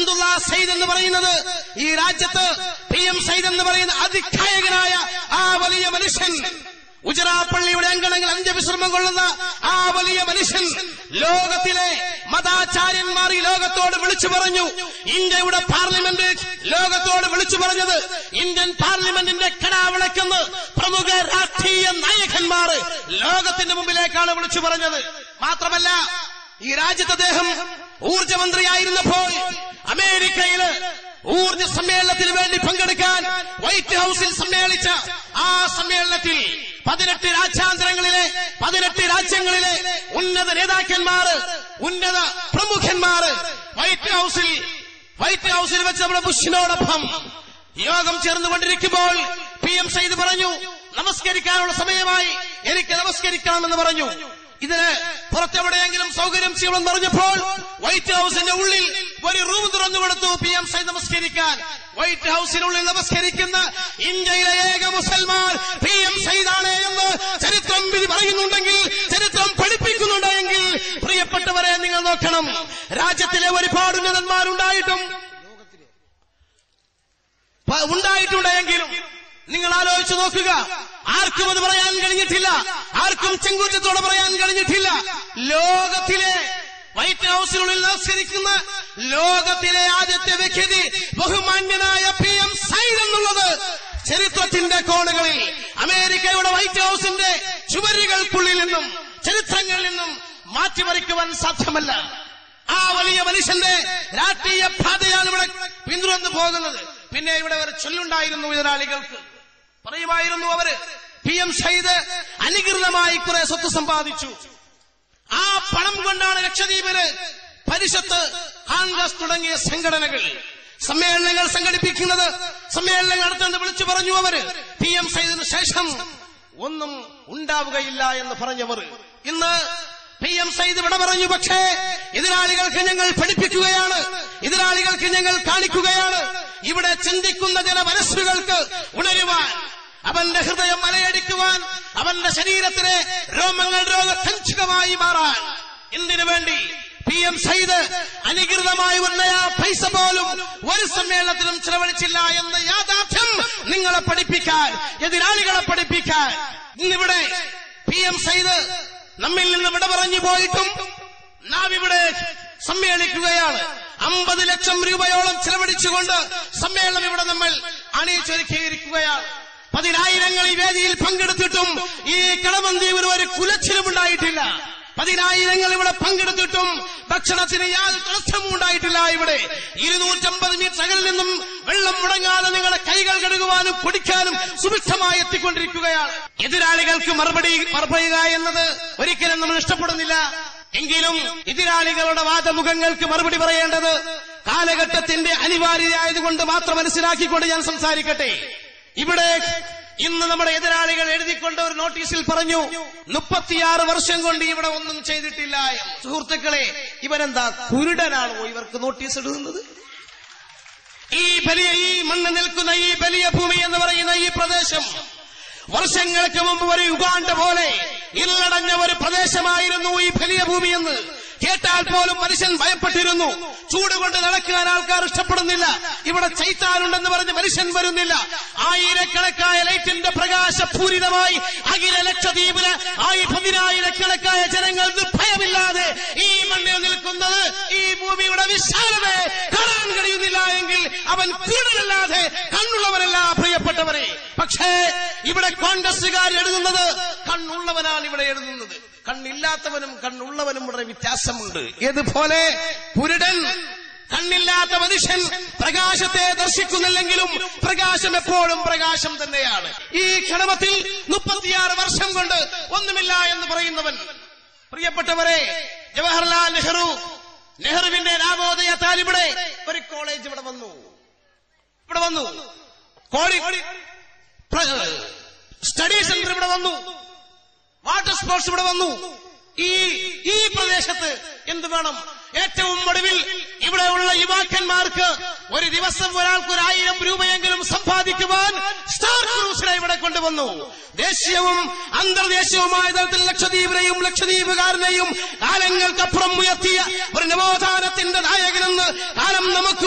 ഹംദുല്ലാ സയ്യിദ് എന്ന് പറയുന്നത് ഈ രാജ്യത്ത് PM സയ്യിദ് എന്ന് പറയുന്ന അതികായകനായ ആ വലിയ മനുഷ്യൻ, ഉജറാപ്പള്ളിയുടെ അങ്കണങ്ങൾ അന്ത്യവിശ്രമം കൊള്ളുന്ന ആ വലിയ മനുഷ്യൻ ലോകത്തിലെ മതാചാര്യന്മാർ ഈ ലോകത്തോട് വിളിച്ചു പറഞ്ഞു. ഇന്ത്യയുടെ പാർലമെന്റ് ലോകത്തോട് വിളിച്ചു പറഞ്ഞത്, ഇന്ത്യൻ പാർലമെന്റിന്റെ കടാവിളക്കെന്ന് പ്രമുഖ രാഷ്ട്രീയ നായകന്മാർ ലോകത്തിന്റെ മുമ്പിലേക്കാണ് വിളിച്ചു പറഞ്ഞത്. മാത്രമല്ല, ഈ രാജ്യത്ത് അദ്ദേഹം ഊർജ്ജമന്ത്രിയായിരുന്നപ്പോൾ അമേരിക്കയില് ഊർജ്ജ സമ്മേളനത്തിന് വേണ്ടി പങ്കെടുക്കാൻ വൈറ്റ് ഹൌസിൽ സമ്മേളിച്ച ആ സമ്മേളനത്തിൽ 18 രാജ്യാന്തരങ്ങളിലെ 18 രാജ്യങ്ങളിലെ ഉന്നത നേതാക്കന്മാര്, ഉന്നത പ്രമുഖന്മാര് വൈറ്റ് ഹൌസിൽ വെച്ച് നമ്മുടെ ബുഷിനോടൊപ്പം യോഗം ചേർന്നുകൊണ്ടിരിക്കുമ്പോൾ PM സയ്യിദ് പറഞ്ഞു, നമസ്കരിക്കാനുള്ള സമയമായി, എനിക്ക് നമസ്കരിക്കണമെന്ന് പറഞ്ഞു. ഇതിന് പുറത്തെവിടെയെങ്കിലും സൗകര്യം ചെയ്യണമെന്ന് പറഞ്ഞപ്പോൾ വൈറ്റ് ഹൌസിന്റെ ഉള്ളിൽ ഒരു റൂം തുറന്നു കൊടുത്തു PM സയ്യിദ് നമസ്കരിക്കാൻ. വൈറ്റ് ഹൌസിനുള്ളിൽ നമസ്കരിക്കുന്ന ഇന്ത്യയിലെ ഏക മുസൽമാൻ PM സയ്യിദാണ് എന്ന് ചരിത്രം പറയുന്നുണ്ടെങ്കിൽ, ചരിത്രം പഠിപ്പിക്കുന്നുണ്ടെങ്കിൽ, പ്രിയപ്പെട്ടവരെ നിങ്ങൾ നോക്കണം, രാജ്യത്തിലെ ഒരുപാട് ഉന്നതന്മാരുണ്ടായിട്ടുണ്ടെങ്കിലും നിങ്ങൾ ആലോചിച്ചു നോക്കുക, ആർക്കും അത് പറയാൻ കഴിഞ്ഞിട്ടില്ല, ആർക്കും ചെങ്കൂറ്റത്തോടെ പറയാൻ കഴിഞ്ഞിട്ടില്ല. ലോകത്തിലെ വൈറ്റ് ഹൌസിനുള്ളിൽ നമസ്കരിക്കുന്ന ലോകത്തിലെ ആദ്യത്തെ വ്യക്തി ബഹുമാന്യനായ PM സയ്യിദ് എന്നുള്ളത് ചരിത്രത്തിന്റെ കോണുകളിൽ അമേരിക്കയുടെ വൈറ്റ് ഹൌസിന്റെ ചുവരുകൾക്കുള്ളിൽ നിന്നും ചരിത്രങ്ങളിൽ നിന്നും മാറ്റിമറിക്കുവാൻ സാധ്യമല്ല. ആ വലിയ മനുഷ്യന്റെ രാഷ്ട്രീയ പാതയാണ് ഇവിടെ പിന്തുടർന്നു പോകുന്നത്. പിന്നെ ഇവിടെ ഒരു ചൊല്ലുണ്ടായിരുന്നു എതിരാളികൾക്ക്, പറയുമായിരുന്നു അവര്, PM സയ്യിദ് അനധികൃതമായി കുറെ സ്വത്ത് സമ്പാദിച്ചു, ആ പണം കൊണ്ടാണ് ലക്ഷദ്വീപില് പരിഷത്ത്, കോൺഗ്രസ് തുടങ്ങിയ സംഘടനകൾ സമ്മേളനങ്ങൾ സംഘടിപ്പിക്കുന്നത്, സമ്മേളനങ്ങൾ നടത്തുന്നത് വിളിച്ചു പറഞ്ഞു അവര്. PM സയ്യിദിന് ശേഷം ഒന്നും ഉണ്ടാവുകയില്ല എന്ന് പറഞ്ഞവർ ഇന്ന് PM സയ്യിദ് ഇവിടെ പറഞ്ഞു. പക്ഷേ എതിരാളികൾക്ക് ഞങ്ങൾ പഠിപ്പിക്കുകയാണ്, എതിരാളികൾക്ക് ഞങ്ങൾ കാണിക്കുകയാണ്, ഇവിടെ ചിന്തിക്കുന്ന ചില മനസ്സുകൾക്ക് ഉണരുവാൻ, അവന്റെ ഹൃദയം അലയടിക്കുവാൻ, അവന്റെ ശരീരത്തിലെ രോമങ്ങൾ രോഗസഞ്ചിതമായി മാറാൻ. എന്തിനു വേണ്ടി? PM സയ്യിദ് അനധികൃതമായി വന്നയാ പൈസ പോലും ഒരു സമ്മേളനത്തിലും ചെലവഴിച്ചില്ല എന്ന യാഥാർത്ഥ്യം നിങ്ങളെ പഠിപ്പിക്കാൻ, എതിരാളികളെ പഠിപ്പിക്കാൻ. ഇന്നിവിടെ PM സയ്യിദ് നമ്മിൽ നിന്ന് വിട പറഞ്ഞു പോയിട്ടും നാം ഇവിടെ സമ്മേളിക്കുകയാണ്. 50 ലക്ഷം രൂപയോളം ചെലവഴിച്ചുകൊണ്ട് സമ്മേളനം ഇവിടെ നമ്മൾ അണിയിച്ചൊരുക്കിയിരിക്കുകയാണ്. 10,000 ഈ വേദിയിൽ പങ്കെടുത്തിട്ടും ഈ കടമന്ദീപിന് ഒരു കുലച്ചിലും ഉണ്ടായിട്ടില്ല. 10,000 ഇവിടെ പങ്കെടുത്തിട്ടും ഭക്ഷണത്തിന് യാതൊരു തടസ്സവും ഉണ്ടായിട്ടില്ല. ഇവിടെ 250 മീറ്റർ അകലിൽ നിന്നും വെള്ളം മുടങ്ങാതെ നിങ്ങളുടെ കൈകൾ കഴുകുവാനും കുടിക്കാനും സുഭിക്ഷമായി എത്തിക്കൊണ്ടിരിക്കുകയാണ്. എതിരാളികൾക്ക് മറുപടി പറയുക എന്നത് ഒരിക്കലും നമ്മൾ ഇഷ്ടപ്പെടുന്നില്ല. എങ്കിലും എതിരാളികളുടെ വാദമുഖങ്ങൾക്ക് മറുപടി പറയേണ്ടത് കാലഘട്ടത്തിന്റെ അനിവാര്യതയായതുകൊണ്ട് മാത്രം മനസ്സിലാക്കിക്കൊണ്ട് ഞാൻ സംസാരിക്കട്ടെ. ഇവിടെ ഇന്ന് നമ്മുടെ എതിരാളികൾ എഴുതിക്കൊണ്ട് ഒരു നോട്ടീസിൽ പറഞ്ഞു 36 വർഷം കൊണ്ട് ഇവിടെ ഒന്നും ചെയ്തിട്ടില്ല. സുഹൃത്തുക്കളെ, ഇവരെന്താ കുരുടനാണോ ഇവർക്ക് നോട്ടീസ് എഴുതുന്നത്? ഈ മണ്ണ് നിൽക്കുന്ന ഈ വലിയ ഭൂമി എന്ന് പറയുന്ന ഈ പ്രദേശം വർഷങ്ങൾക്ക് മുമ്പ് ഒരു യുഗാണ്ട പോലെ ഇരുളടഞ്ഞ ഒരു പ്രദേശമായിരുന്നു ഈ വലിയ ഭൂമി എന്ന് കേട്ടാൽ പോലും മനുഷ്യൻ ഭയപ്പെട്ടിരുന്നു. ചൂടുകൊണ്ട് നടക്കാൻ ആൾക്കാർ ഇഷ്ടപ്പെടുന്നില്ല. ഇവിടെ ചൈത്താനുണ്ടെന്ന് പറഞ്ഞ് മനുഷ്യൻ വരുന്നില്ല. ആയിരക്കണക്കായ ലൈറ്റിന്റെ പ്രകാശപൂരിതമായി അഖില ലക്ഷദ്വീപിന് 10,000 ജനങ്ങൾ നിർഭയമില്ലാതെ ഈ മണ്ണിൽ നിൽക്കുന്നത് ഈ ഭൂമിയുടെ വിശാലതയെ കാണാൻ കഴിയുന്നില്ല എങ്കിൽ അവൻ കൂടുതലല്ലാതെ കണ്ണുള്ളവരല്ല പ്രിയപ്പെട്ടവരെ. പക്ഷേ ഇവിടെ കോൺഗ്രസുകാർ എഴുതുന്നത് കണ്ണുള്ളവനാണ് ഇവിടെ എഴുതുന്നത്. കണ്ണില്ലാത്തവനും കണ്ണുള്ളവനും വളരെ വ്യത്യാസമുണ്ട്. ഏതുപോലെ കുരുടൻ, കണ്ണില്ലാത്ത മനുഷ്യൻ പ്രകാശത്തെ ദർശിക്കുന്നില്ലെങ്കിലും പ്രകാശം എപ്പോഴും പ്രകാശം തന്നെയാണ്. ഈ ക്ഷണത്തിൽ 36 വർഷം കൊണ്ട് ഒന്നുമില്ല എന്ന് പറയുന്നവൻ, പ്രിയപ്പെട്ടവരെ, ജവഹർലാൽ നെഹ്റുവിന്റെ നവോദയത്താൽ ഇവിടെ ഒരു കോളേജ് ഇവിടെ വന്നു. സ്റ്റഡി സെന്റർ ഇവിടെ വന്നു. വാട്ടർ സ്പോർട്സ് ഇവിടെ വന്നു. ഈ പ്രദേശത്ത് എന്ത് വേണം? ഏറ്റവും ഒടുവിൽ ഇവിടെയുള്ള യുവാക്കന്മാർക്ക് ഒരു ദിവസം ഒരാൾക്ക് 1,000 രൂപയെങ്കിലും സമ്പാദിക്കുവാൻ സ്റ്റാർ ക്രൂസിനെ ഇവിടെ കൊണ്ടുവന്നു. ദേശീയവും അന്തർദേശീയവുമായ തലത്തിൽ ലക്ഷദ്വീപിനെയും ലക്ഷദ്വീപുകാരനെയും കാലങ്ങൾക്കപ്പുറം ഉയർത്തിയ ഒരു നവോത്ഥാനത്തിന്റെ നായകനെന്ന് കാലം നമുക്ക്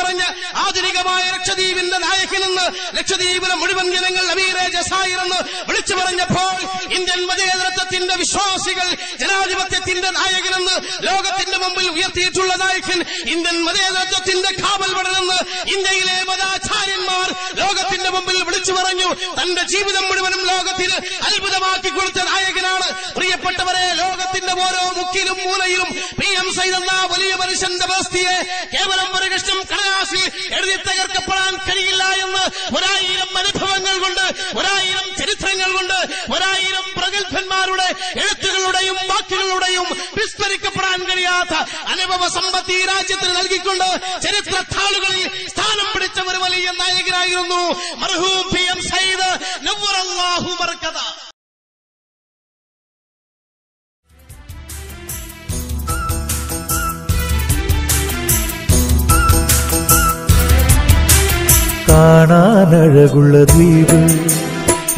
പറഞ്ഞ് ആധുനികമായ ലക്ഷദ്വീപിന്റെ നായകനെന്ന് ലക്ഷദ്വീപിലെ മുഴുവൻ ജനങ്ങൾ അമീറെ ജസായിർ എന്ന് വിളിച്ചു പറഞ്ഞപ്പോൾ ഇന്ത്യൻ മതേതരത്വത്തിന്റെ വിശ്വാസികൾ ജനാധിപത്യത്തിന്റെ നായകനെന്ന് ലോകത്തിന്റെ മുമ്പിൽ ഉയർത്തിയിട്ടുള്ള നായകൻ, ഇന്ത്യൻ മതേതരത്വത്തിന്റെ കാവൽപടനെന്ന് ഇന്ത്യയിലെ മതാചാര്യന്മാർ ലോകത്തിന്റെ മുമ്പിൽ വിളിച്ചു പറഞ്ഞു. തന്റെ ജീവിതം മുഴുവനും ലോകത്തിന് അത്ഭുതമാക്കി കൊടുത്ത നായകനാണ്. പ്രിയപ്പെട്ടവരെ, ലോകത്തിന്റെ ഓരോ മുക്കിലും മൂലയിലും PM സയ്യിദ് എന്ന വലിയ മനുഷ്യന്റെ ബസ്തിയെ കേവലം ഒരു കഷ്ണം കടലാസിൽ എഴുതി തകർക്കപ്പെടാൻ കഴിയില്ല എന്ന് 1000 അനുഭവങ്ങൾ കൊണ്ട്, 1000 ചരിത്രങ്ങൾ കൊണ്ട്, 1000 പ്രഗത്ഭന്മാരുടെ എഴുത്തുകളുടെയും വാക്കുകളുടെയും വിസ്മരിക്കപ്പെടാൻ കഴിയാത്ത അനുഭവ സമ്പത്ത് ഈ രാജ്യത്തിന് നൽകിക്കൊണ്ട് ചരിത്ര താളുകളിൽ സ്ഥാനം പിടിച്ച ഒരു വലിയ നായകനായിരുന്നു മർഹൂം PM സയ്യിദ് നവ്വറല്ലാഹു ബർക്കത. കാണാനഴകുള്ള ദ്വീപ്,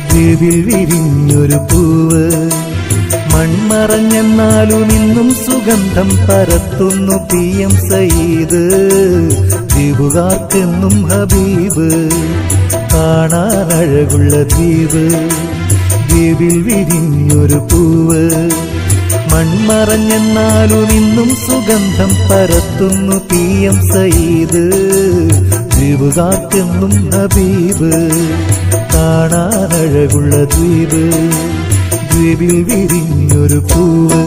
ദ്വീപിൽ വിരിഞ്ഞൊരു പൂവ്, മൺമറഞ്ഞെന്നാലും ഇന്നും സുഗന്ധം പരത്തുന്നു PM സയ്യിദ്, ദ്വീപുകാർക്കെന്നും ഹബീബ്. കാണാനഴകുള്ള ദ്വീപ്, ദ്വീപിൽ വിരിഞ്ഞൊരു പൂവ്, മൺമറഞ്ഞെന്നാലും ഇന്നും സുഗന്ധം പരത്തുന്നു PM സയ്യിദ്, ദ്വീപുകാർക്കെന്നും ഹബീബ്. കാണാനഴകുള്ള ദ്വീപ്, ദ്വീപിൽ വിരിഞ്ഞൊരു പൂവ്.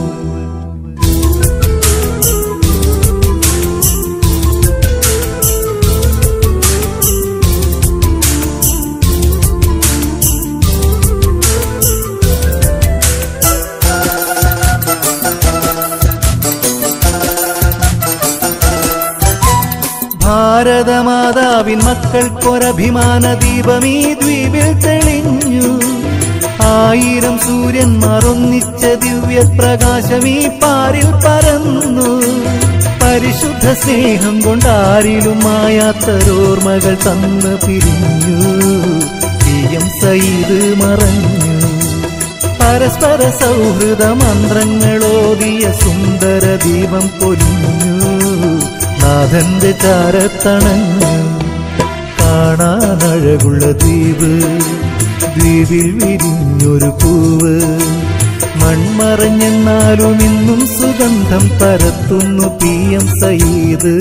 ഭാരതമാതാവിൻ മക്കൾക്കൊരഭിമാന ദീപമീ ദ്വീപിൽ തെളിഞ്ഞു. 1000 സൂര്യന്മാർ ഒന്നിച്ച ദിവ്യപ്രകാശമീ പാരിൽ പരന്നു. പരിശുദ്ധ സ്നേഹം കൊണ്ടാരിലും മായാത്തൊരോർമ്മകൾ തന്ന് പിരിഞ്ഞു. PM സയ്യിദ് മറഞ്ഞു. പരസ്പര സൗഹൃദ മന്ത്രങ്ങളോതിയ സുന്ദര ദീപം പൊലിഞ്ഞു. നാഥന്റെ ചാരത്തണഞ്ഞു. കാണാനഴകുള്ള ദ്വീപ്, ദ്വീപിൽ വിരിഞ്ഞൊരു പൂവ്, മൺമറഞ്ഞെന്നാലും ഇന്നും സുഗന്ധം പരത്തുന്നു PM സയ്യിദ്,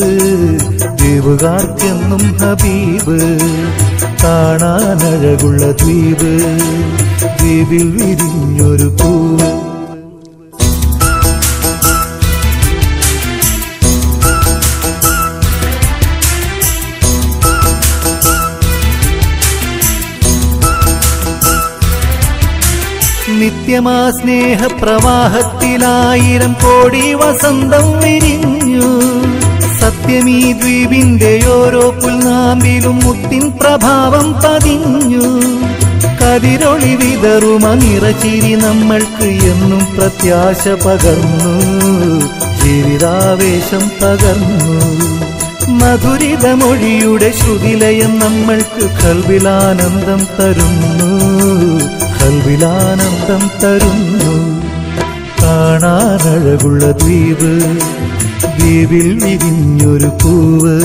ദ്വീപുകാർക്കെന്നും ഹബീബ്. കാണാനഴകുള്ള ദ്വീപ്, ദ്വീപിൽ വിരിഞ്ഞൊരു പൂവ്. നിത്യമാ സ്നേഹപ്രവാഹത്തിലായിരം കോടി വസന്തം വിരിഞ്ഞു. സത്യമീ ദ്വീപിന്റെ ഓരോ പുൽനാമ്പിലും മുത്തിൻ പ്രഭാവം പതിഞ്ഞു. കതിരൊളി വിതറുമ നിറച്ചിരി നമ്മൾക്ക് എന്നും പ്രത്യാശ പകർന്നു. ജീവിതാവേശം പകർന്നു. മധുരിതമൊഴിയുടെ ശ്രുതിലയം നമ്മൾക്ക് ഖൽബിലാനന്ദം തരുന്നു. ഖൽബിലാനന്ദം തരുന്നു. കാണാനഴകുള്ള ദ്വീപ്, ദ്വീപിൽ വിരിഞ്ഞൊരു പൂവ്,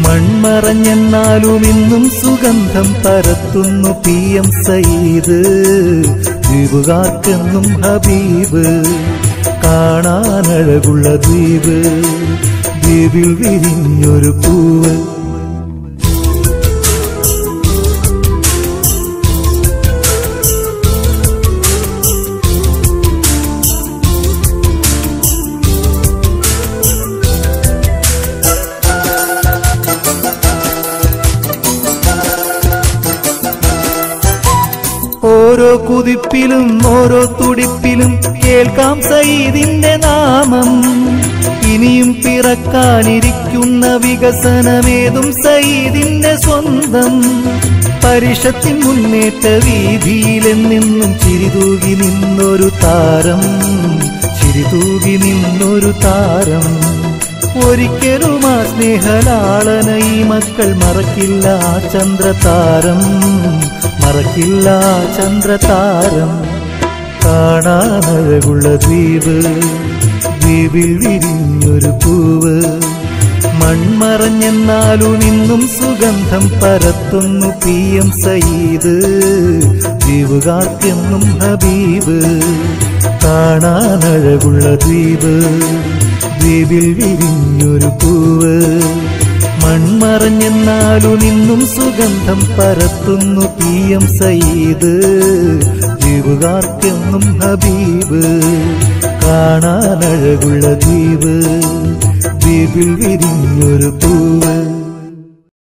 മൺമറഞ്ഞെന്നാലും ഇന്നും സുഗന്ധം പരത്തുന്നു PM സയ്യിദ്, ദ്വീപുകാർക്കെന്നും ഹബീബ്. കാണാനഴകുള്ള ദ്വീപ്, ദ്വീപിൽ വിരിഞ്ഞൊരു പൂവ്. ഓരോ കുതിപ്പിലും ഓരോ തുടിപ്പിലും കേൾക്കാം സയ്യിദിന്റെ നാമം. ഇനിയും പിറക്കാനിരിക്കുന്ന വികസനമേതും സയ്യിദിന്റെ സ്വന്തം. പരിഷത്തിൻ മുന്നേറ്റ വീതിയിലെന്നെന്നും ചിരിതൂകി നിന്നൊരു താരം, ചിരിതൂകി നിന്നൊരു താരം. ഒരിക്കലും ആ സ്നേഹലാളന ഈ മക്കൾ മറക്കില്ല ചന്ദ്രതാരം, മറക്കില്ല ചന്ദ്രതാരം. കാണാനഴകുള്ള ദ്വീപ്, ദ്വീപിൽ വിരിഞ്ഞൊരു പൂവ്, മൺമറഞ്ഞെന്നാലും ഇന്നും സുഗന്ധം പരത്തുന്നു PM സയ്യിദ്. ദ്വീപുകാർക്കെന്നും ഹബീബ്, കാണാനഴകുള്ള ദ്വീപ്, ദ്വീപിൽ വിരിഞ്ഞൊരു പൂവ്. മൺമറഞ്ഞെന്നാലും ഇന്നും സുഗന്ധം പരത്തുന്നു PM സയ്യിദ്. ദ്വീപുകാർക്കെന്നും ഹബീബ്, കാണാനഴകുള്ള ദ്വീപ്, ദ്വീപിൽ വിരിഞ്ഞൊരു പൂവ്.